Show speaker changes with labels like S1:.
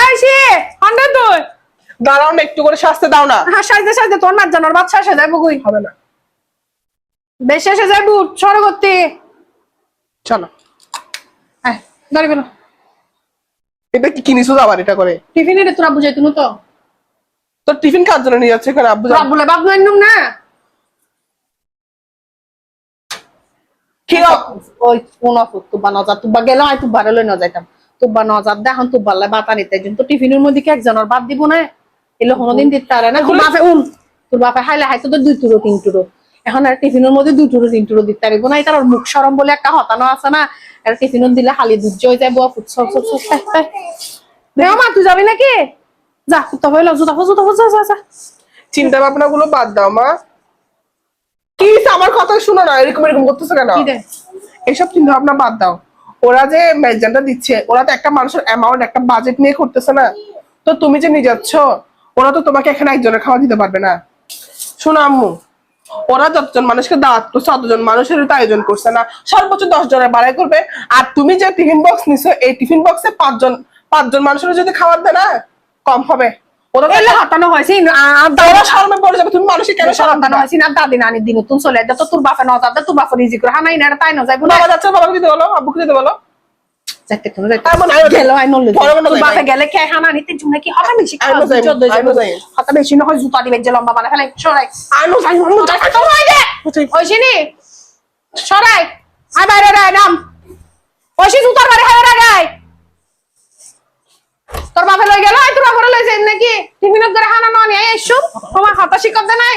S1: এই C Honda তুই
S2: দাঁড়াও না, একটু করে শাস্তি দাও না।
S1: হ্যাঁ সাজতে সাজতে তোর মার জানার বাচ্চা এসে যাবো কই
S2: হবে না,
S1: বেশি এসে যাবো সরে করতে
S2: চলো।
S1: হ্যাঁ দাঁড়িয়ে বেরো
S2: এটা কি কিনিস আবার এটা করে?
S1: টিফিনে রে তোরা বুঝাই তুমি তো
S2: তোর টিফিন কার জন্য নিয়ে যাচ্ছে এখানে? আব্বু
S1: তোরা বলে বাপ নয় না
S2: কি
S1: ওই কোন তুবা না যা তুবা গেল আই তুবা রে লই না যাইতাম তুবা না যা দেখুন তুবা লাই বাতা নিতে তো টিফিনের মধ্যে কি একজনের বাদ দিব না এলো কোনদিন দিতে পারে না তোর বাপে তোর বাপে হাইলে হাইতো তো 2 টুরো 3 টুরো এখন আর টিফিনের মধ্যে 2 টুরো 3 টুরো দিতে পারবো না এটার মুখ শরম বলে একটা হতানো আছে না আর টিফিনত দিলে খালি দুধ হয়ে যায় বুয়া ফুট সব সব সব দেও মা তুই যাবি নাকি যা তো হইলো জুতা যা যা যা
S2: চিন্তা ভাবনা গুলো বাদ দাও মা। কি আমার কথা শুনো না, এরকম এরকম করতেছো কেন?
S1: কি দে
S2: এসব চিন্তা ভাবনা বাদ দাও। ওরা যে ম্যানেজারটা দিচ্ছে, ওরা তো একটা মানুষের অ্যামাউন্ট একটা বাজেট নিয়ে করতেছে না। তো তুমি যে নিয়ে যাচ্ছ, ওরা তো তোমাকে এখানে একজনের খাওয়া দিতে পারবে না। শোনো আম্মু, ওরা যতজন মানুষকে দাওয়াত করছে ততজন মানুষের তো আয়োজন করছে না, সর্বোচ্চ 10 জনের বাড়াই করবে। আর তুমি যে টিফিন বক্স নিছো, এই টিফিন বক্সে পাঁচজন মানুষের যদি খাবার দেয় না, কম হবে। ওরা
S1: এলে হতানো হয়েছে
S2: ওরা শরমে পড়ে যাবে। তুমি মানুষকে কেন শরম
S1: হতানো হয়েছে না দাদি নানি দিন তুন চলে যা তো তোর বাপে ন যা তোর বাপে রিজি করে হানাই না তাই না যাইবো না
S2: বাবা যাচ্ছে, বাবাকে দিতে বলো, আব্বুকে দিতে বলো।
S1: যাইতে কোন যাইতে গেল আই নলে তোর বাপে গেলে কে হানা নিতে জুনে কি হবে বেশি হতা বেশি না হয় জুতা দিবে যে লম্বা বানা ফেলাই সরাই
S2: আনো যাই
S1: ওইছিনি সরাই আই বাইরে রে নাম ওইছি জুতার বাড়ি হায় রাগাই তোর বাপে লই গেল আই তোর বাপে লই যাই নাকি টিফিনত করে হানা ননি আই এসো তোমার হাতা শিকত দে নাই